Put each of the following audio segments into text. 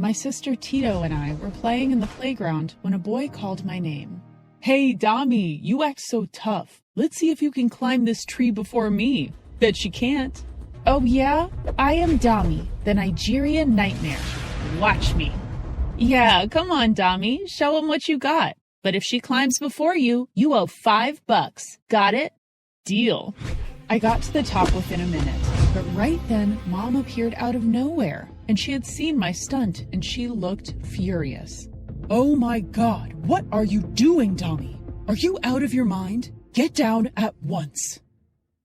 My sister Tito and I were playing in the playground when a boy called my name. "Hey, Dami, you act so tough. Let's see if you can climb this tree before me." Bet you can't. "Oh yeah? I am Dami, the Nigerian nightmare. Watch me." "Yeah, come on, Dami, show him what you got. But if she climbs before you, you owe $5. Got it?" "Deal." I got to the top within a minute, but right then, Mom appeared out of nowhere, and she had seen my stunt, and she looked furious. "Oh my God, what are you doing, Dami? Are you out of your mind? Get down at once."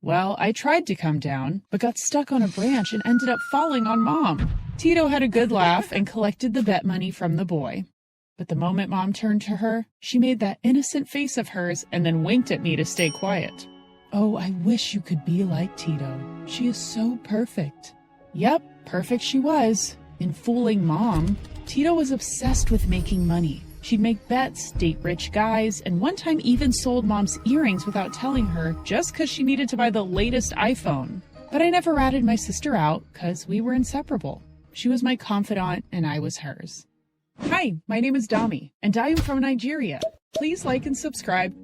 Well, I tried to come down, but got stuck on a branch and ended up falling on Mom. Tito had a good laugh and collected the bet money from the boy. But the moment Mom turned to her, she made that innocent face of hers and then winked at me to stay quiet. Oh, I wish you could be like Tito. She is so perfect. Yep, perfect she was. In fooling Mom, Tito was obsessed with making money. She'd make bets, date rich guys, and one time even sold Mom's earrings without telling her just because she needed to buy the latest iPhone. But I never ratted my sister out because we were inseparable. She was my confidant and I was hers. Hi, my name is Dami, and I am from Nigeria. Please like and subscribe.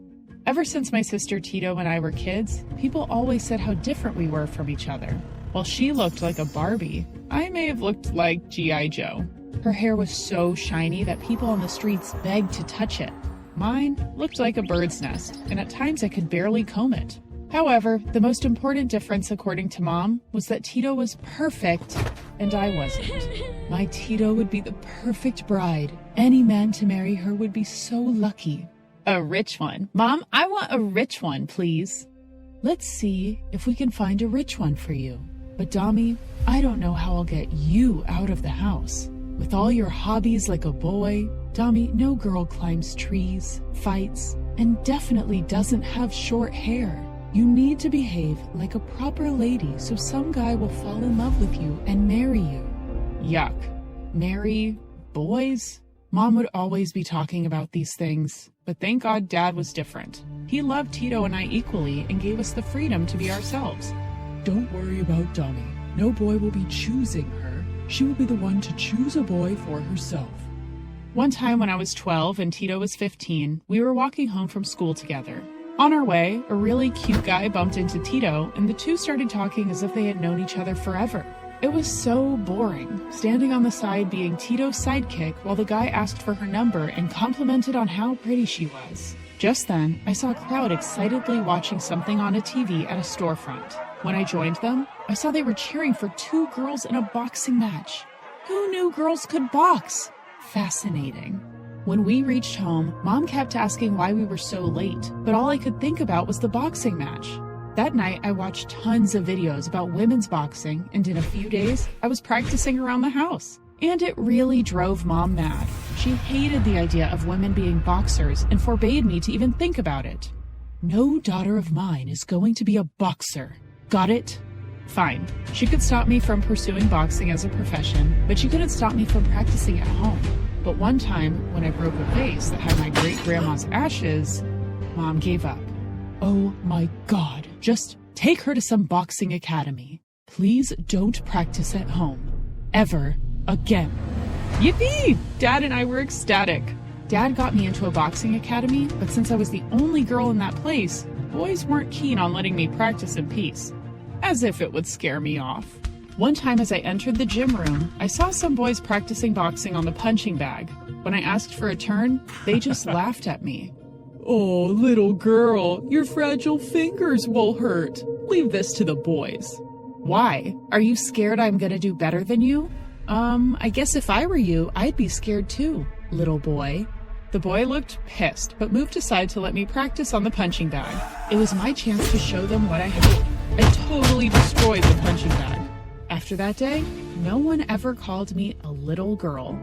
Ever since my sister Tito and I were kids, people always said how different we were from each other. While she looked like a Barbie, I may have looked like G.I. Joe. Her hair was so shiny that people on the streets begged to touch it. Mine looked like a bird's nest, and at times I could barely comb it. However, the most important difference, according to Mom, was that Tito was perfect and I wasn't. My Tito would be the perfect bride. Any man to marry her would be so lucky. A rich one. Mom, I want a rich one, please. Let's see if we can find a rich one for you. But Dami, I don't know how I'll get you out of the house. With all your hobbies like a boy, Dami, no girl climbs trees, fights, and definitely doesn't have short hair. You need to behave like a proper lady so some guy will fall in love with you and marry you. Yuck. Marry boys? Mom would always be talking about these things, but thank God Dad was different. He loved Tito and I equally and gave us the freedom to be ourselves. Don't worry about Dami. No boy will be choosing her. She will be the one to choose a boy for herself. One time when I was 12 and Tito was 15, we were walking home from school together. On our way, a really cute guy bumped into Tito, and the two started talking as if they had known each other forever. It was so boring, standing on the side being Tito's sidekick while the guy asked for her number and complimented on how pretty she was. Just then, I saw a crowd excitedly watching something on a TV at a storefront. When I joined them, I saw they were cheering for two girls in a boxing match. Who knew girls could box? Fascinating. When we reached home, Mom kept asking why we were so late, but all I could think about was the boxing match. That night, I watched tons of videos about women's boxing, and in a few days, I was practicing around the house. And it really drove Mom mad. She hated the idea of women being boxers and forbade me to even think about it. No daughter of mine is going to be a boxer. Got it? Fine. She could stop me from pursuing boxing as a profession, but she couldn't stop me from practicing at home. But one time, when I broke a vase that had my great-grandma's ashes, Mom gave up. Oh my God, just take her to some boxing academy. Please don't practice at home. Ever again. Yippee! Dad and I were ecstatic. Dad got me into a boxing academy, but since I was the only girl in that place, boys weren't keen on letting me practice in peace. As if it would scare me off. One time as I entered the gym room, I saw some boys practicing boxing on the punching bag. When I asked for a turn, they just laughed at me. Oh, little girl, your fragile fingers will hurt. Leave this to the boys. Why? Are you scared I'm gonna do better than you? I guess if I were you, I'd be scared too, little boy. The boy looked pissed, but moved aside to let me practice on the punching bag. It was my chance to show them what I had. I totally destroyed the punching bag. After that day, no one ever called me a little girl.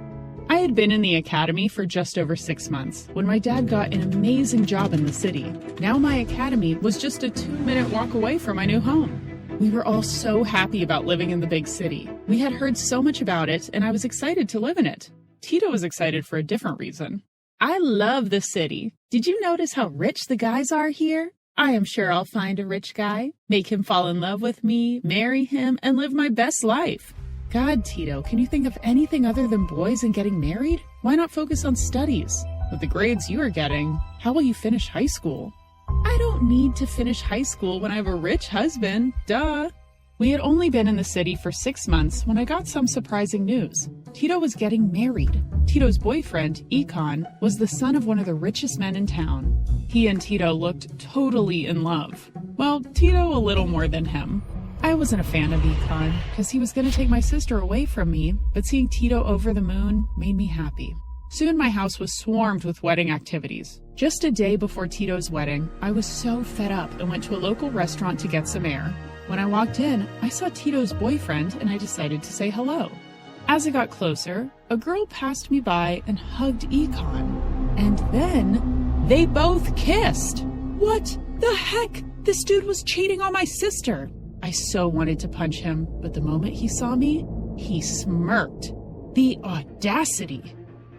I had been in the academy for just over 6 months when my dad got an amazing job in the city. Now my academy was just a 2-minute walk away from my new home. We were all so happy about living in the big city. We had heard so much about it, and I was excited to live in it. Tito was excited for a different reason. I love the city. Did you notice how rich the guys are here? I am sure I'll find a rich guy, make him fall in love with me, marry him, and live my best life. God, Tito, can you think of anything other than boys and getting married? Why not focus on studies? With the grades you are getting, how will you finish high school? I don't need to finish high school when I have a rich husband. Duh. We had only been in the city for 6 months when I got some surprising news. Tito was getting married. Tito's boyfriend, Econ, was the son of one of the richest men in town. He and Tito looked totally in love. Well, Tito a little more than him. I wasn't a fan of Econ because he was going to take my sister away from me, but seeing Tito over the moon made me happy. Soon my house was swarmed with wedding activities. Just a day before Tito's wedding, I was so fed up and went to a local restaurant to get some air. When I walked in, I saw Tito's boyfriend and I decided to say hello. As I got closer, a girl passed me by and hugged Econ. And then they both kissed. What the heck? This dude was cheating on my sister. I so wanted to punch him, but the moment he saw me, he smirked. The audacity.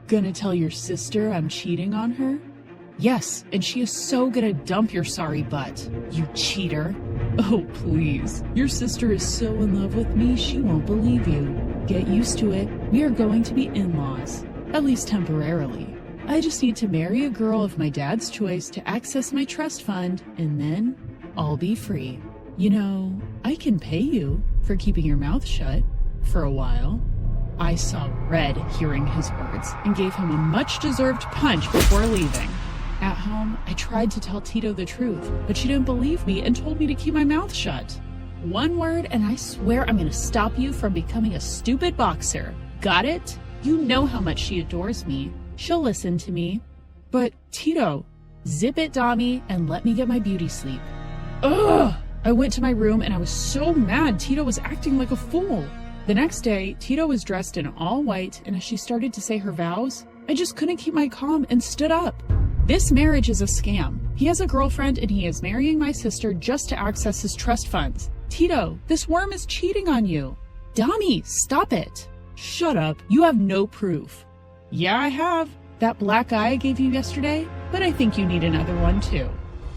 Gonna tell your sister I'm cheating on her? Yes, and she is so gonna dump your sorry butt, you cheater. Oh, please. Your sister is so in love with me, she won't believe you. Get used to it. We are going to be in-laws, at least temporarily. I just need to marry a girl of my dad's choice to access my trust fund, and then I'll be free. You know, I can pay you for keeping your mouth shut for a while. I saw red hearing his words and gave him a much-deserved punch before leaving. At home, I tried to tell Tito the truth, but she didn't believe me and told me to keep my mouth shut. One word and I swear I'm going to stop you from becoming a stupid boxer. Got it? You know how much she adores me. She'll listen to me. But Tito, zip it, Dami, and let me get my beauty sleep. Ugh! I went to my room and I was so mad Tito was acting like a fool. The next day, Tito was dressed in all white, and as she started to say her vows, I just couldn't keep my calm and stood up. This marriage is a scam. He has a girlfriend and he is marrying my sister just to access his trust funds. Tito, this worm is cheating on you. Dami, stop it. Shut up. You have no proof. Yeah, I have. That black eye I gave you yesterday, but I think you need another one too.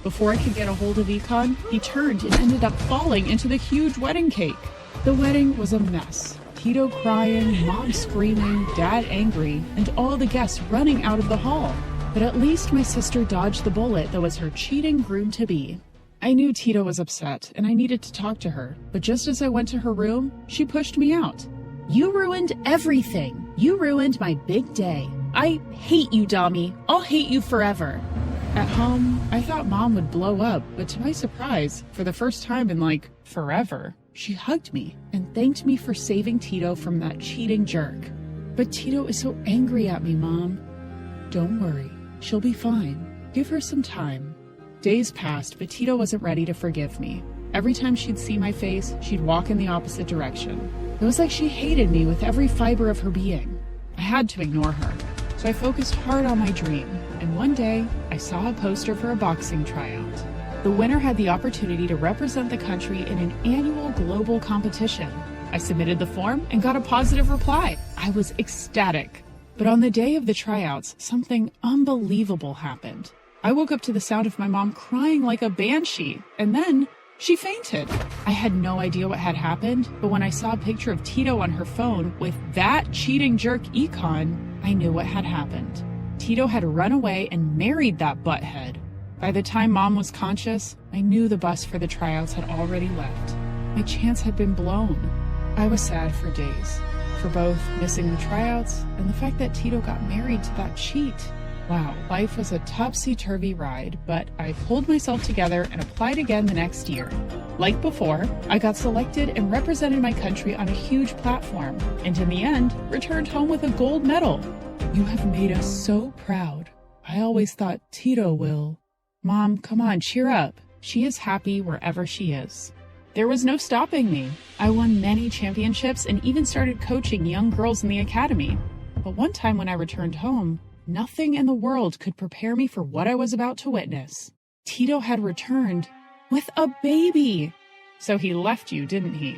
Before I could get a hold of Econ, he turned and ended up falling into the huge wedding cake. The wedding was a mess. Tito crying, Mom screaming, Dad angry, and all the guests running out of the hall. But at least my sister dodged the bullet that was her cheating groom-to-be. I knew Tito was upset, and I needed to talk to her, but just as I went to her room, she pushed me out. You ruined everything. You ruined my big day. I hate you, Dami. I'll hate you forever. At home, I thought Mom would blow up, but to my surprise, for the first time in forever, she hugged me and thanked me for saving Tito from that cheating jerk. But Tito is so angry at me, Mom. Don't worry, she'll be fine. Give her some time. Days passed, but Tito wasn't ready to forgive me. Every time she'd see my face, she'd walk in the opposite direction. It was like she hated me with every fiber of her being. I had to ignore her, so I focused hard on my dream. And one day, I saw a poster for a boxing tryout. The winner had the opportunity to represent the country in an annual global competition. I submitted the form and got a positive reply. I was ecstatic. But on the day of the tryouts, something unbelievable happened. I woke up to the sound of my mom crying like a banshee, and then she fainted. I had no idea what had happened, but when I saw a picture of Tito on her phone with that cheating jerk Econ, I knew what had happened. Tito had run away and married that butthead. By the time Mom was conscious, I knew the bus for the tryouts had already left. My chance had been blown. I was sad for days, for both missing the tryouts and the fact that Tito got married to that cheat. Wow, life was a topsy-turvy ride, but I pulled myself together and applied again the next year. Like before, I got selected and represented my country on a huge platform, and in the end, returned home with a gold medal. You have made us so proud. I always thought Tito will. Mom, come on, cheer up. She is happy wherever she is. There was no stopping me. I won many championships and even started coaching young girls in the academy. But one time when I returned home, nothing in the world could prepare me for what I was about to witness. Tito had returned with a baby. So he left you, didn't he?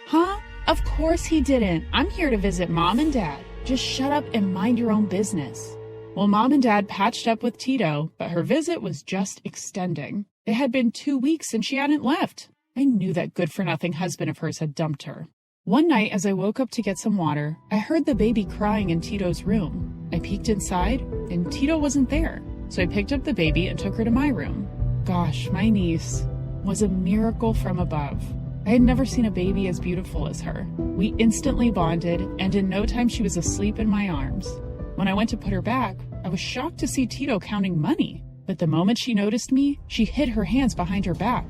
Huh? Of course he didn't. I'm here to visit Mom and Dad. Just shut up and mind your own business. Well, Mom and Dad patched up with Tito, but her visit was just extending. It had been 2 weeks and she hadn't left. I knew that good-for-nothing husband of hers had dumped her. One night, as I woke up to get some water, I heard the baby crying in Tito's room. I peeked inside, and Tito wasn't there, so I picked up the baby and took her to my room. Gosh, my niece was a miracle from above. I had never seen a baby as beautiful as her. We instantly bonded, and in no time she was asleep in my arms. When I went to put her back, I was shocked to see Tito counting money. But the moment she noticed me, she hid her hands behind her back.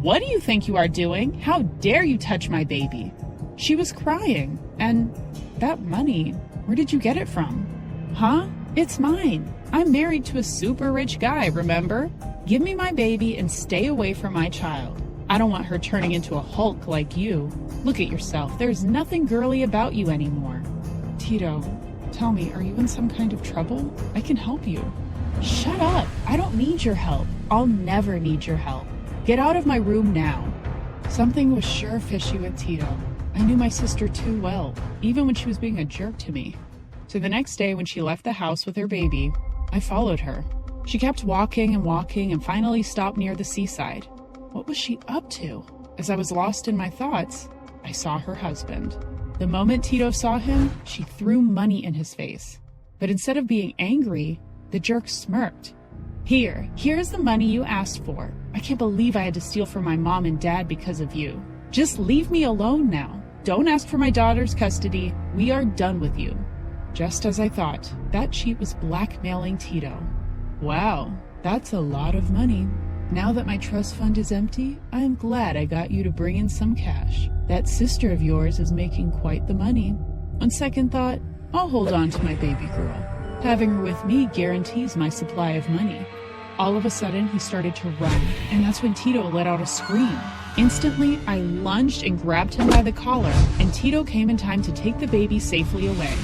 "What do you think you are doing? How dare you touch my baby?" She was crying. And that money, where did you get it from? Huh? It's mine. I'm married to a super rich guy, remember? Give me my baby and stay away from my child. I don't want her turning into a Hulk like you. Look at yourself. There's nothing girly about you anymore. Tito, tell me, are you in some kind of trouble? I can help you. Shut up. I don't need your help. I'll never need your help. Get out of my room now. Something was sure fishy with Tito. I knew my sister too well, even when she was being a jerk to me. So the next day when she left the house with her baby, I followed her. She kept walking and finally stopped near the seaside. What was she up to? As I was lost in my thoughts, I saw her husband. The moment Tito saw him, she threw money in his face. But instead of being angry, the jerk smirked. Here's the money you asked for. I can't believe I had to steal from my mom and dad because of you. Just leave me alone now. Don't ask for my daughter's custody. We are done with you. Just as I thought, that cheat was blackmailing Tito. Wow, that's a lot of money. Now that my trust fund is empty, I am glad I got you to bring in some cash. That sister of yours is making quite the money. On second thought, I'll hold on to my baby girl. Having her with me guarantees my supply of money. All of a sudden, he started to run, and that's when Tito let out a scream. Instantly, I lunged and grabbed him by the collar, and Tito came in time to take the baby safely away.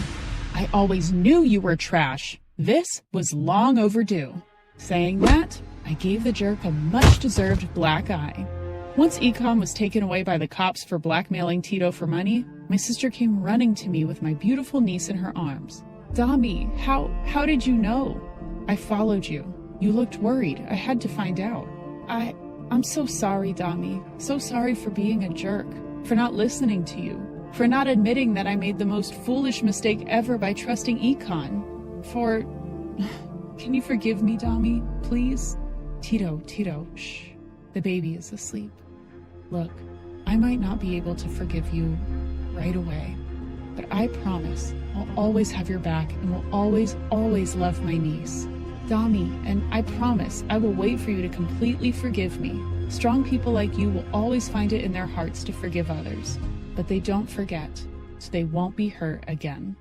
I always knew you were trash. This was long overdue. Saying that, I gave the jerk a much-deserved black eye. Once Econ was taken away by the cops for blackmailing Tito for money, my sister came running to me with my beautiful niece in her arms. Dami, how did you know? I followed you. You looked worried. I had to find out. I'm so sorry, Dami. So sorry for being a jerk, for not listening to you, for not admitting that I made the most foolish mistake ever by trusting Econ. Can you forgive me, Dami, please? Tito, shh. The baby is asleep. Look, I might not be able to forgive you right away, but I promise I'll always have your back and will always, always love my niece. Dami, and I promise I will wait for you to completely forgive me. Strong people like you will always find it in their hearts to forgive others, but they don't forget, so they won't be hurt again.